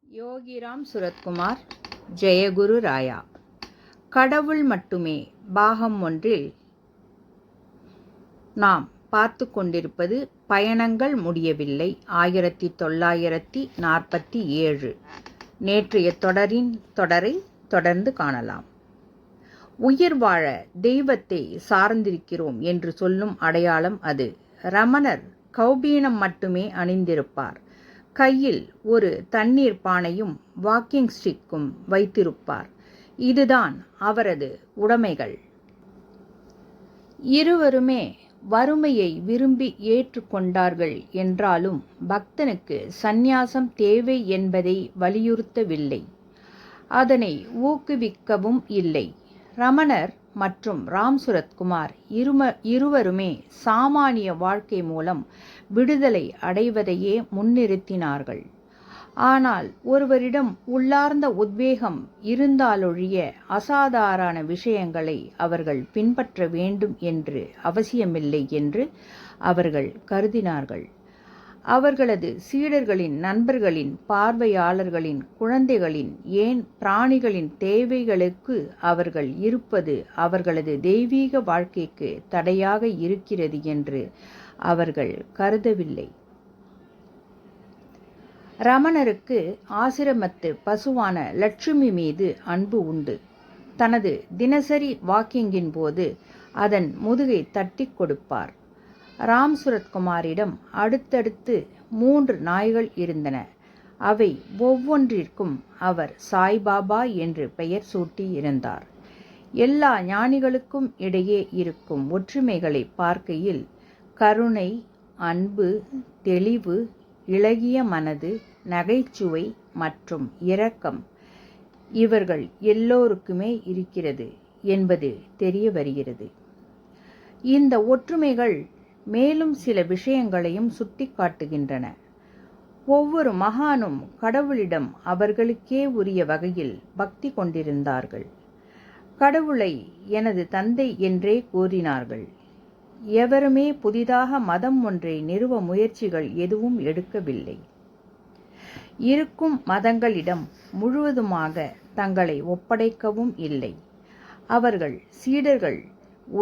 யோகிராம் சுரத்குமார், ஜெயகுரு ராயா. கடவுள் மட்டுமே பாகம் 1இல் நாம் பார்த்து கொண்டிருப்பது பயணங்கள் முடியவில்லை 1947. நேற்றைய தொடரை தொடர்ந்து காணலாம். உயிர் வாழ தெய்வத்தை சார்ந்திருக்கிறோம் என்று சொல்லும் அடையாளம் அது. ரமணர் கௌபீனம் மட்டுமே அணிந்திருப்பார். கையில் ஒரு தண்ணீர் பானையும் வாக்கிங் ஸ்டிக்கும் வைத்திருப்பார். இதுதான் அவரது உடைமைகள். இருவருமே வறுமையை விரும்பி ஏற்றுக்கொண்டார்கள் என்றாலும் பக்தனுக்கு சந்நியாசம் தேவை என்பதை வலியுறுத்தவில்லை. அதனை ஊக்குவிக்கவும் இல்லை. ரமணர் மற்றும் ராம் சுரத்குமார் இருவருமே சாமானிய வாழ்க்கை மூலம் விடுதலை அடைவதையே முன்னிறுத்தினார்கள். ஆனால் ஒருவரிடம் உள்ளார்ந்த உத்வேகம் இருந்தாலொழிய அசாதாரண விஷயங்களை அவர்கள் பின்பற்ற வேண்டும் என்று அவசியமில்லை என்று அவர்கள் கருதினார்கள். அவர்களது சீடர்களின், நண்பர்களின், பார்வையாளர்களின், குழந்தைகளின், ஏன் பிராணிகளின் தேவைகளுக்கு அவர்கள் இருப்பது அவர்களது தெய்வீக வாழ்க்கைக்கு தடையாக இருக்கிறது என்று அவர்கள் கருதவில்லை. ரமணருக்கு ஆசிரமத்து பசுவான லட்சுமி மீது அன்பு உண்டு. தனது தினசரி வாக்கிங்கின் போது அதன் முதுகை தட்டி கொடுப்பார். ராம் சுரத்குமாரிடம் அடுத்தடுத்து 3 நாய்கள் இருந்தன. அவை ஒவ்வொன்றிற்கும் அவர் சாய்பாபா என்று பெயர் சூட்டி இருந்தார். எல்லா ஞானிகளுக்கும் இடையே இருக்கும் ஒற்றுமைகளை பார்க்கையில் கருணை, அன்பு, தெளிவு, இளகிய மனது, நகைச்சுவை மற்றும் இரக்கம் இவர்கள் எல்லோருக்குமே இருக்கிறது என்பது தெரிய வருகிறது. இந்த ஒற்றுமைகள் மேலும் சில விஷயங்களையும் சுட்டிக்காட்டுகின்றன. ஒவ்வொரு மகானும் கடவுளிடம் அவர்களுக்கே உரிய வகையில் பக்தி கொண்டிருந்தார்கள். கடவுளை எனது தந்தை என்றே கூறினார்கள். எவருமே புதிதாக மதம் ஒன்றை நிறுவ முயற்சிகள் எதுவும் எடுக்கவில்லை. இருக்கும் மதங்களிடம் முழுவதுமாக தங்களை ஒப்படைக்கவும் இல்லை. அவர்கள் சீடர்கள்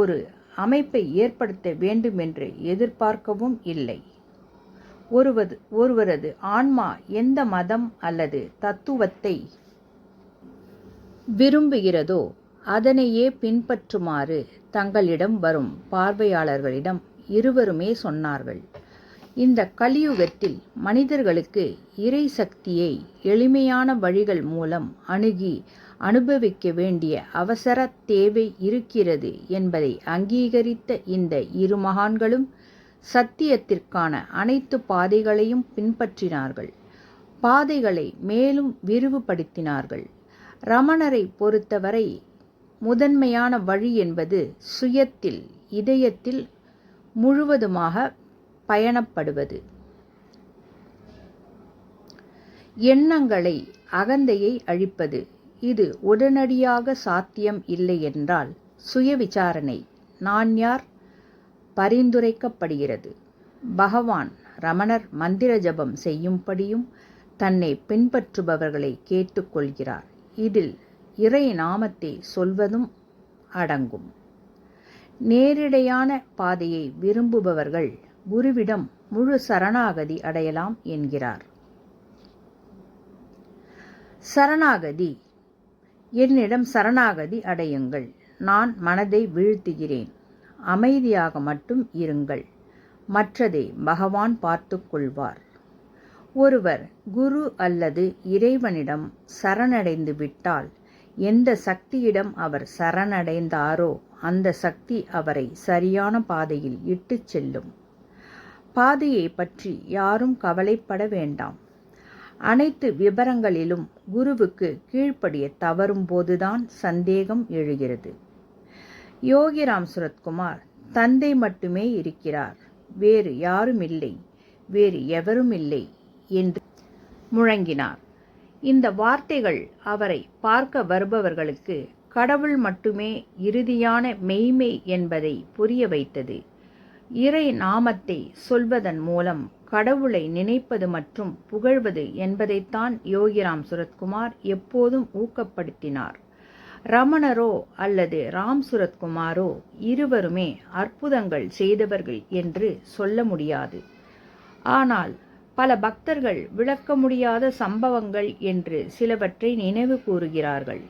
ஒரு அமைப்பை ஏற்படுத்த வேண்டுமென்று எதிர்பார்க்கவும் இல்லை. ஒருவரது ஆன்மா எந்த மதம் அல்லது தத்துவத்தை விரும்புகிறதோ அதனையே பின்பற்றுமாறு தங்களிடம் வரும் பார்வையாளர்களிடம் இருவருமே சொன்னார்கள். இந்த கலியுகத்தில் மனிதர்களுக்கு இறை சக்தியை எளிமையான வழிகள் மூலம் அணுகி அனுபவிக்க வேண்டிய அவசர தேவை இருக்கிறது என்பதை அங்கீகரித்த இந்த இரு மகான்களும் சத்தியத்திற்கான அனைத்து பாதைகளையும் பின்பற்றினார்கள். பாதைகளை மேலும் விரிவுபடுத்தினார்கள். ரமணரை பொறுத்தவரை முதன்மையான வழி என்பது சுயத்தில், இதயத்தில் முழுவதுமாக பயணப்படுவது. எண்ணங்களை, அகந்தையை அழிப்பது. இது உடனடியாக சாத்தியம் இல்லை என்றால் சுய விசாரணை, நான் யார், பரிந்துரைக்கப்படுகிறது. பகவான் ரமணர் மந்திர ஜபம் செய்யும்படியும் தன்னை பின்பற்றுபவர்களை கேட்டுக்கொள்கிறார். இதில் இறை நாமத்தை சொல்வதும் அடங்கும். நேரிடையான பாதையை விரும்புபவர்கள் குருவிடம் முழு சரணாகதி அடையலாம் என்கிறார். சரணாகதி. என்னிடம் சரணாகதி அடையுங்கள். நான் மனதை வீழ்த்துகிறேன். அமைதியாக மட்டும் இருங்கள். மற்றதை பகவான் பார்த்து கொள்வார். ஒருவர் குரு அல்லது இறைவனிடம் சரணடைந்து விட்டால் எந்த சக்தியிடம் அவர் சரணடைந்தாரோ அந்த சக்தி அவரை சரியான பாதையில் இட்டுச் செல்லும். பாதையை பற்றி யாரும் கவலைப்பட வேண்டாம். அனைத்து விபரங்களிலும் குருவுக்கு கீழ்ப்படிய தவறும் போதுதான் சந்தேகம் எழுகிறது. யோகிராம் சுரத்குமார் தந்தை மட்டுமே இருக்கிறார், வேறு யாரும் இல்லை, வேறு எவரும் இல்லை என்று முழங்கினார். இந்த வார்த்தைகள் அவரை பார்க்க வருபவர்களுக்கு கடவுள் மட்டுமே இறுதியான மெய்மை என்பதை புரிய வைத்தது. இறை நாமத்தை சொல்வதன் மூலம் கடவுளை நினைப்பது மற்றும் புகழ்வது என்பதைத்தான் யோகிராம் சுரத்குமார் எப்போதும் ஊக்கப்படுத்தினார். ரமணரோ அல்லது ராம் சுரத்குமாரோ இருவருமே அற்புதங்கள் செய்தவர்கள் என்று சொல்ல முடியாது. ஆனால் பல பக்தர்கள் விளக்க முடியாத சம்பவங்கள் என்று சிலவற்றை நினைவு கூறுகிறார்கள்.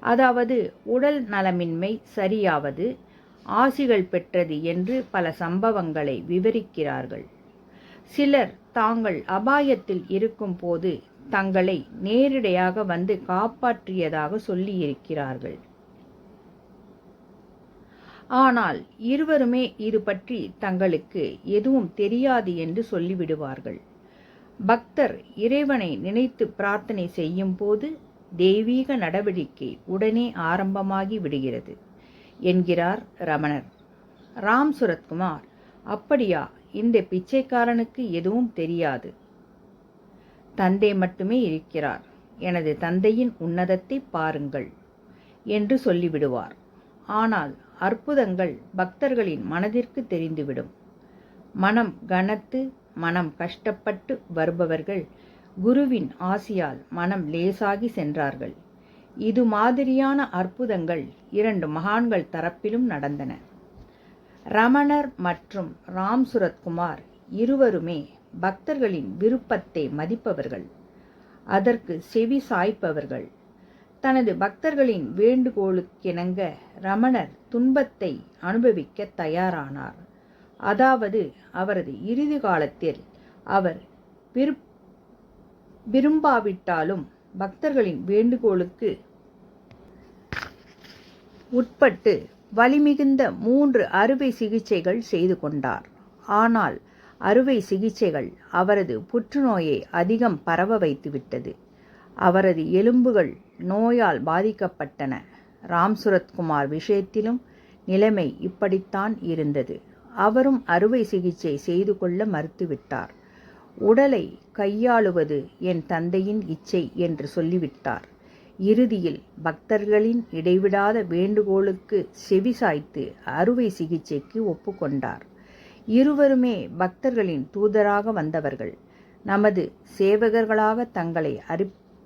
அதாவது உடல் நலமின்மை சரியாவது, ஆசிகள் பெற்றது என்று பல சம்பவங்களை விவரிக்கிறார்கள். சிலர் தாங்கள் அபாயத்தில் இருக்கும்போது தங்களை நேரிடையாக வந்து காப்பாற்றியதாக சொல்லியிருக்கிறார்கள். ஆனால் இருவருமே இது பற்றி தங்களுக்கு எதுவும் தெரியாது என்று சொல்லிவிடுவார்கள். பக்தர் இறைவனை நினைத்து பிரார்த்தனை செய்யும் போது தெய்வீக நடவடிக்கை உடனே ஆரம்பமாகி விடுகிறது என்கிறார் ரமணர். ராம் சுரத்குமார், அப்படியா, இந்த பிச்சைக்காரனுக்கு எதுவும் தெரியாது, தந்தை மட்டுமே இருக்கிறார், எனது தந்தையின் உன்னதத்தை பாருங்கள் என்று சொல்லிவிடுவார். ஆனால் அற்புதங்கள் பக்தர்களின் மனதிற்கு தெரிந்துவிடும். மனம் கனத்து மனம் கஷ்டப்பட்டு வருபவர்கள் குருவின் ஆசியால் மனம் லேசாகி சென்றார்கள். இது மாதிரியான அற்புதங்கள் 2 மகான்கள் தரப்பிலும் நடந்தன. ரமணர் மற்றும் ராம் சுரத்குமார் இருவருமே பக்தர்களின் விருப்பத்தை மதிப்பவர்கள், அதற்கு செவி சாய்ப்பவர்கள். தனது பக்தர்களின் வேண்டுகோளுக்கிணங்க ரமணர் துன்பத்தை அனுபவிக்க தயாரானார். அதாவது அவரது இறுதி காலத்தில் அவர் விரும்பாவிட்டாலும் பக்தர்களின் வேண்டுகோளுக்கு உட்பட்டு வலிமிகுந்த 3 அறுவை சிகிச்சைகள் செய்து கொண்டார். ஆனால் அறுவை சிகிச்சைகள் அவரது புற்றுநோயை அதிகம் பரவ வைத்துவிட்டது. அவரது எலும்புகள் நோயால் பாதிக்கப்பட்டன. ராம் சுரத்குமார் விஷயத்திலும் நிலைமை இப்படித்தான் இருந்தது. அவரும் அறுவை சிகிச்சை செய்து கொள்ள மறுத்துவிட்டார். உடலை கையாளுவது என் தந்தையின் இச்சை என்று சொல்லிவிட்டார். இறுதியில் பக்தர்களின் இடைவிடாத வேண்டுகோளுக்கு செவிசாய்த்து அறுவை சிகிச்சைக்கு ஒப்புக்கொண்டார். இருவருமே பக்தர்களின் தூதராக வந்தவர்கள், நமது சேவகர்களாக தங்களை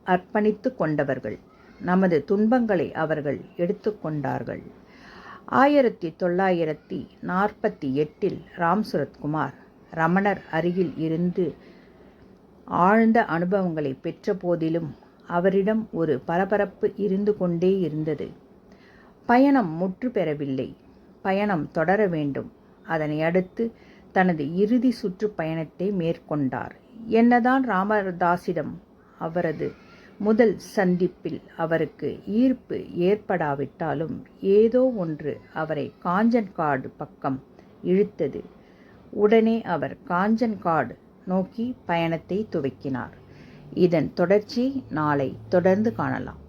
அர்ப்பணித்து கொண்டவர்கள். நமது துன்பங்களை அவர்கள் எடுத்துக்கொண்டார்கள். 1948 ராம் சுரத்குமார் ரமணர் அருகில் இருந்து ஆழ்ந்த அனுபவங்களை பெற்ற போதிலும் அவரிடம் ஒரு பரபரப்பு இருந்து கொண்டே இருந்தது. பயணம் முற்று பெறவில்லை, பயணம் தொடர வேண்டும். அதனை அடுத்து தனது இறுதி சுற்றுப்பயணத்தை மேற்கொண்டார். என்னதான் ராமதாசிடம் அவரது முதல் சந்திப்பில் அவருக்கு ஈர்ப்பு ஏற்படாவிட்டாலும் ஏதோ ஒன்று அவரை காஞ்சன்காடு பக்கம் இழுத்தது. உடனே அவர் காஞ்சன்காடு நோக்கி பயணத்தை துவக்கினார். இதன் தொடர்ச்சியை நாளை தொடர்ந்து காணலாம்.